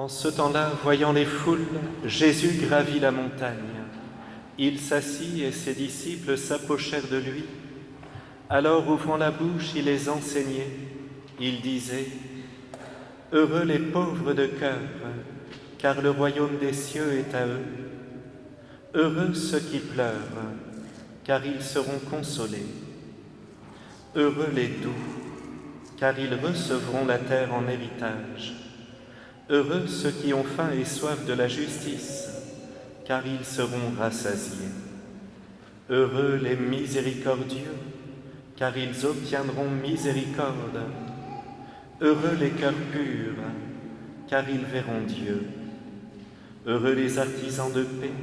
En ce temps-là, voyant les foules, Jésus gravit la montagne. Il s'assit et ses disciples s'approchèrent de lui. Alors, ouvrant la bouche, il les enseignait. Il disait : « Heureux les pauvres de cœur, car le royaume des cieux est à eux. Heureux ceux qui pleurent, car ils seront consolés. Heureux les doux, car ils recevront la terre en héritage. Heureux ceux qui ont faim et soif de la justice, car ils seront rassasiés. Heureux les miséricordieux, car ils obtiendront miséricorde. Heureux les cœurs purs, car ils verront Dieu. Heureux les artisans de paix,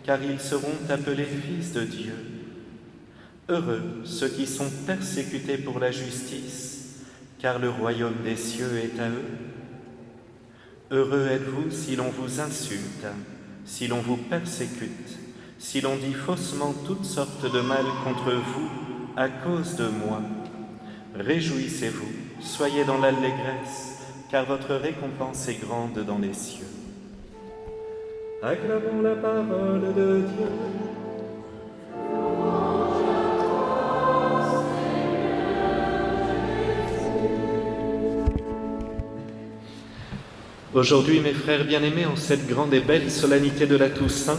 car ils seront appelés fils de Dieu. Heureux ceux qui sont persécutés pour la justice, car le royaume des cieux est à eux. Heureux êtes-vous si l'on vous insulte, si l'on vous persécute, si l'on dit faussement toutes sortes de mal contre vous à cause de moi. Réjouissez-vous, soyez dans l'allégresse, car votre récompense est grande dans les cieux. Acclamons la parole de Dieu. Aujourd'hui, mes frères bien-aimés, en cette grande et belle solennité de la Toussaint,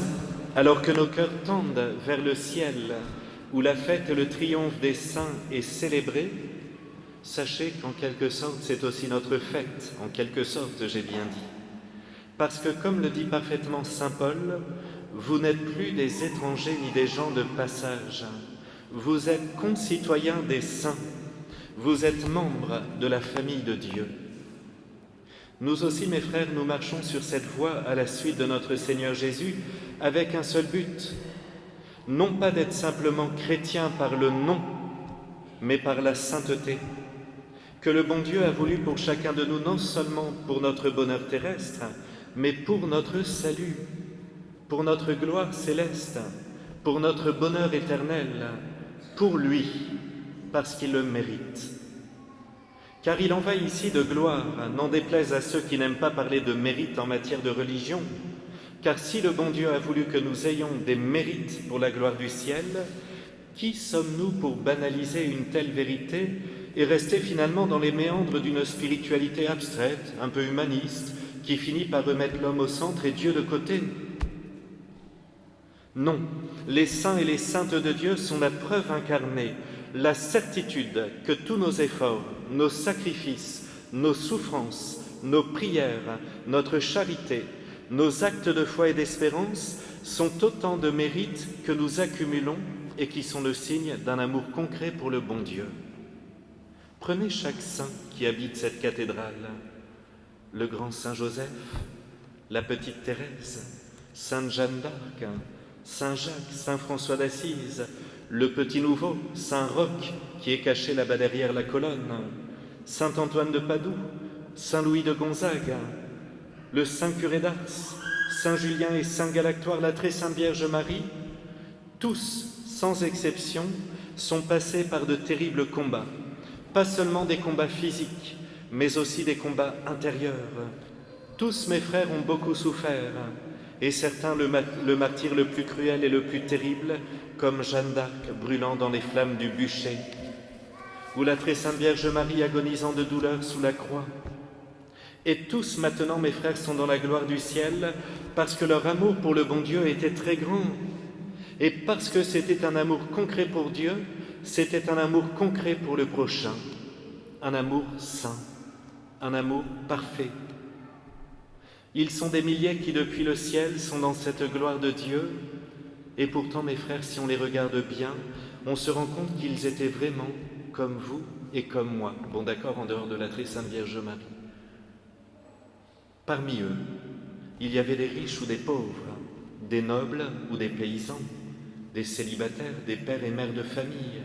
alors que nos cœurs tendent vers le ciel, où la fête et le triomphe des saints est célébré, sachez qu'en quelque sorte, c'est aussi notre fête, en quelque sorte, j'ai bien dit. Parce que, comme le dit parfaitement saint Paul, vous n'êtes plus des étrangers ni des gens de passage. Vous êtes concitoyens des saints. Vous êtes membres de la famille de Dieu. Nous aussi, mes frères, nous marchons sur cette voie à la suite de notre Seigneur Jésus avec un seul but, non pas d'être simplement chrétiens par le nom, mais par la sainteté, que le bon Dieu a voulu pour chacun de nous, non seulement pour notre bonheur terrestre, mais pour notre salut, pour notre gloire céleste, pour notre bonheur éternel, pour lui, parce qu'il le mérite. Car il en va ici de gloire, n'en déplaise à ceux qui n'aiment pas parler de mérite en matière de religion, car si le bon Dieu a voulu que nous ayons des mérites pour la gloire du ciel, qui sommes-nous pour banaliser une telle vérité et rester finalement dans les méandres d'une spiritualité abstraite, un peu humaniste, qui finit par remettre l'homme au centre et Dieu de côté? Non, les saints et les saintes de Dieu sont la preuve incarnée, la certitude que tous nos efforts, nos sacrifices, nos souffrances, nos prières, notre charité, nos actes de foi et d'espérance sont autant de mérites que nous accumulons et qui sont le signe d'un amour concret pour le bon Dieu. Prenez chaque saint qui habite cette cathédrale, le grand Saint Joseph, la petite Thérèse, Sainte Jeanne d'Arc, Saint Jacques, Saint François d'Assise, le petit nouveau, Saint Roch, qui est caché là-bas derrière la colonne, Saint Antoine de Padoue, Saint Louis de Gonzague, le Saint curé d'Ars, Saint Julien et Saint Galactoire, la très sainte Vierge Marie, tous, sans exception, sont passés par de terribles combats, pas seulement des combats physiques, mais aussi des combats intérieurs. Tous, mes frères, ont beaucoup souffert, et certains le martyre le plus cruel et le plus terrible, comme Jeanne d'Arc brûlant dans les flammes du bûcher, ou la très sainte Vierge Marie agonisant de douleur sous la croix. Et tous maintenant, mes frères, sont dans la gloire du ciel, parce que leur amour pour le bon Dieu était très grand. Et parce que c'était un amour concret pour Dieu, c'était un amour concret pour le prochain, un amour saint, un amour parfait. Ils sont des milliers qui, depuis le ciel, sont dans cette gloire de Dieu. Et pourtant, mes frères, si on les regarde bien, on se rend compte qu'ils étaient vraiment comme vous et comme moi. Bon, d'accord, en dehors de la très sainte Vierge Marie. Parmi eux, il y avait des riches ou des pauvres, des nobles ou des paysans, des célibataires, des pères et mères de famille,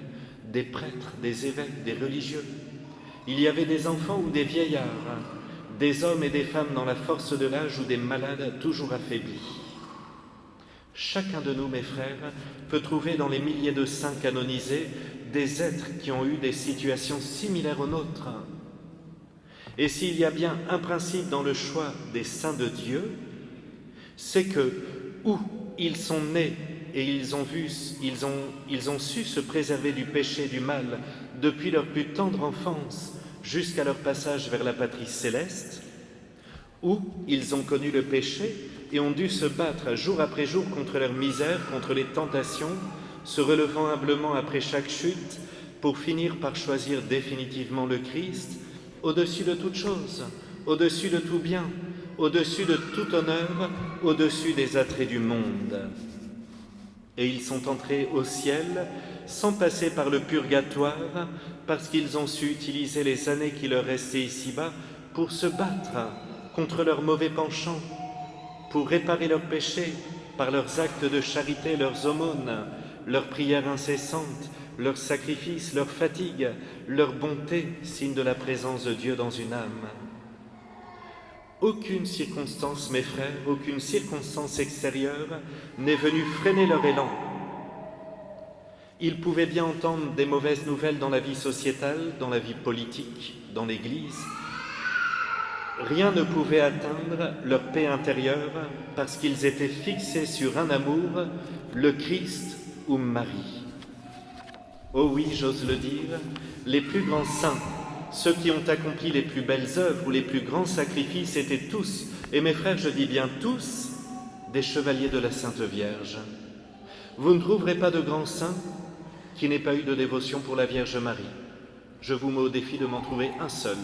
des prêtres, des évêques, des religieux. Il y avait des enfants ou des vieillards, des hommes et des femmes dans la force de l'âge ou des malades toujours affaiblis. Chacun de nous, mes frères, peut trouver dans les milliers de saints canonisés des êtres qui ont eu des situations similaires aux nôtres. Et s'il y a bien un principe dans le choix des saints de Dieu, c'est que où ils sont nés et ils ont su se préserver du péché, du mal, depuis leur plus tendre enfance jusqu'à leur passage vers la patrie céleste, où ils ont connu le péché et ont dû se battre jour après jour contre leur misère, contre les tentations, se relevant humblement après chaque chute, pour finir par choisir définitivement le Christ, au-dessus de toute chose, au-dessus de tout bien, au-dessus de tout honneur, au-dessus des attraits du monde. Et ils sont entrés au ciel sans passer par le purgatoire, parce qu'ils ont su utiliser les années qui leur restaient ici-bas pour se battre contre leurs mauvais penchants, pour réparer leurs péchés par leurs actes de charité, leurs aumônes, leurs prières incessantes, leurs sacrifices, leurs fatigues, leur bonté, signe de la présence de Dieu dans une âme. Aucune circonstance, mes frères, aucune circonstance extérieure n'est venue freiner leur élan. Ils pouvaient bien entendre des mauvaises nouvelles dans la vie sociétale, dans la vie politique, dans l'Église. Rien ne pouvait atteindre leur paix intérieure parce qu'ils étaient fixés sur un amour, le Christ ou Marie. Oh oui, j'ose le dire, les plus grands saints, ceux qui ont accompli les plus belles œuvres ou les plus grands sacrifices étaient tous, et mes frères, je dis bien tous, des chevaliers de la Sainte Vierge. Vous ne trouverez pas de grands saints qui n'aient pas eu de dévotion pour la Vierge Marie. Je vous mets au défi de m'en trouver un seul.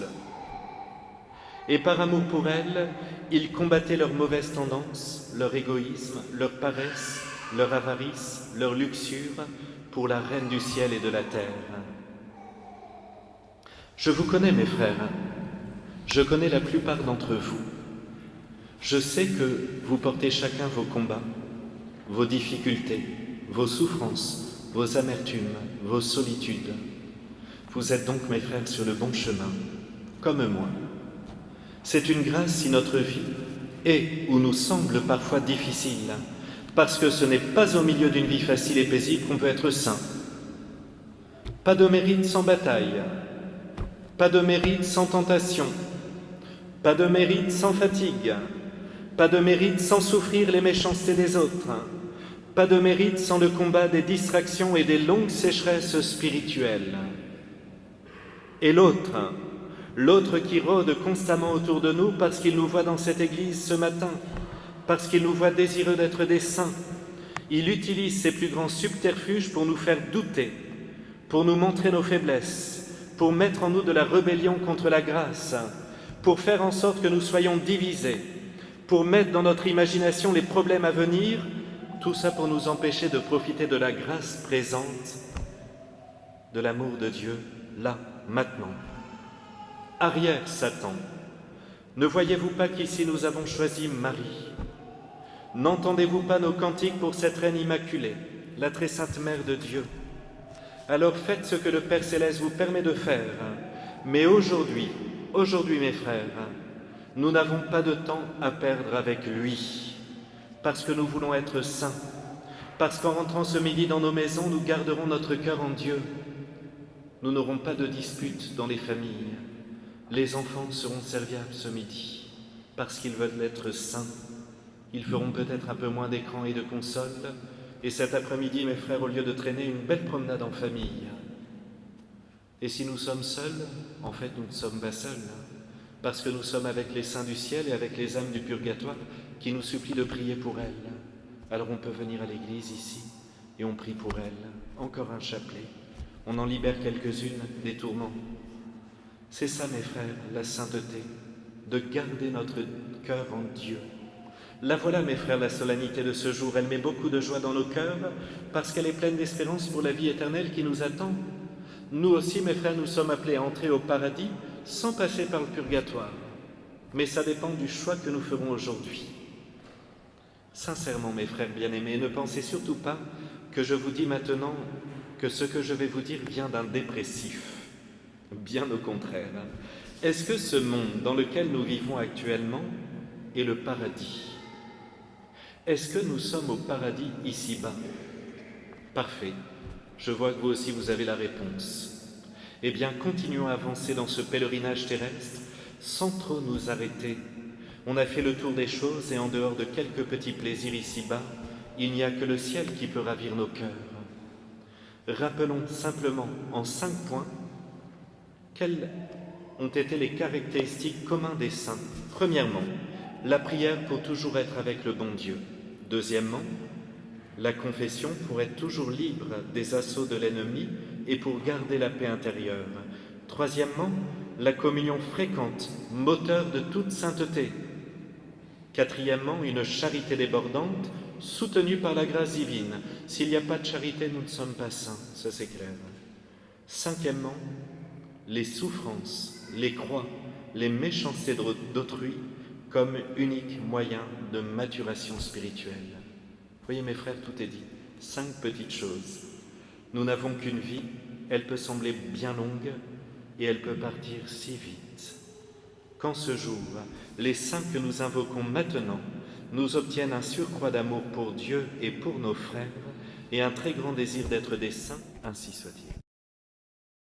Et par amour pour elle, ils combattaient leurs mauvaises tendances, leur égoïsme, leur paresse, leur avarice, leur luxure, pour la Reine du ciel et de la terre. Je vous connais, mes frères, je connais la plupart d'entre vous. Je sais que vous portez chacun vos combats, vos difficultés, vos souffrances, vos amertumes, vos solitudes. Vous êtes donc, mes frères, sur le bon chemin, comme moi. C'est une grâce si notre vie est ou nous semble parfois difficile, parce que ce n'est pas au milieu d'une vie facile et paisible qu'on peut être saint. Pas de mérite sans bataille, pas de mérite sans tentation, pas de mérite sans fatigue, pas de mérite sans souffrir les méchancetés des autres, pas de mérite sans le combat des distractions et des longues sécheresses spirituelles. Et l'autre qui rôde constamment autour de nous parce qu'il nous voit dans cette église ce matin, parce qu'il nous voit désireux d'être des saints, il utilise ses plus grands subterfuges pour nous faire douter, pour nous montrer nos faiblesses, pour mettre en nous de la rébellion contre la grâce, pour faire en sorte que nous soyons divisés, pour mettre dans notre imagination les problèmes à venir, tout ça pour nous empêcher de profiter de la grâce présente, de l'amour de Dieu, là, maintenant. Arrière, Satan, ne voyez-vous pas qu'ici nous avons choisi Marie? N'entendez-vous pas nos cantiques pour cette Reine Immaculée, la très sainte Mère de Dieu? Alors faites ce que le Père Céleste vous permet de faire. Mais aujourd'hui, mes frères, nous n'avons pas de temps à perdre avec lui, parce que nous voulons être saints, parce qu'en rentrant ce midi dans nos maisons, nous garderons notre cœur en Dieu. Nous n'aurons pas de disputes dans les familles. Les enfants seront serviables ce midi, parce qu'ils veulent être saints. Ils feront peut-être un peu moins d'écran et de console, et cet après-midi, mes frères, au lieu de traîner, une belle promenade en famille. Et si nous sommes seuls, en fait, nous ne sommes pas seuls, parce que nous sommes avec les saints du ciel et avec les âmes du purgatoire qui nous supplient de prier pour elles. Alors on peut venir à l'église ici, et on prie pour elles. Encore un chapelet. On en libère quelques-unes des tourments. C'est ça, mes frères, la sainteté, de garder notre cœur en Dieu. La voilà, mes frères, la solennité de ce jour. Elle met beaucoup de joie dans nos cœurs parce qu'elle est pleine d'espérance pour la vie éternelle qui nous attend. Nous aussi, mes frères, nous sommes appelés à entrer au paradis sans passer par le purgatoire. Mais ça dépend du choix que nous ferons aujourd'hui. Sincèrement, mes frères bien-aimés, ne pensez surtout pas que je vous dis maintenant que ce que je vais vous dire vient d'un dépressif. Bien au contraire. Est-ce que ce monde dans lequel nous vivons actuellement est le paradis? Est-ce que nous sommes au paradis ici-bas? Parfait. Je vois que vous aussi vous avez la réponse. Eh bien, continuons à avancer dans ce pèlerinage terrestre sans trop nous arrêter. On a fait le tour des choses et en dehors de quelques petits plaisirs ici-bas, il n'y a que le ciel qui peut ravir nos cœurs. Rappelons simplement en 5 points quelles ont été les caractéristiques communes des saints. Premièrement, la prière pour toujours être avec le bon Dieu. Deuxièmement, la confession pour être toujours libre des assauts de l'ennemi et pour garder la paix intérieure. Troisièmement, la communion fréquente, moteur de toute sainteté. Quatrièmement, une charité débordante, soutenue par la grâce divine. S'il n'y a pas de charité, nous ne sommes pas saints, ça c'est clair. Cinquièmement, les souffrances, les croix, les méchancetés d'autrui comme unique moyen de maturation spirituelle. Voyez mes frères, tout est dit. 5 petites choses. Nous n'avons qu'une vie, elle peut sembler bien longue et elle peut partir si vite. Qu'en ce jour, les saints que nous invoquons maintenant nous obtiennent un surcroît d'amour pour Dieu et pour nos frères et un très grand désir d'être des saints, ainsi soit-il.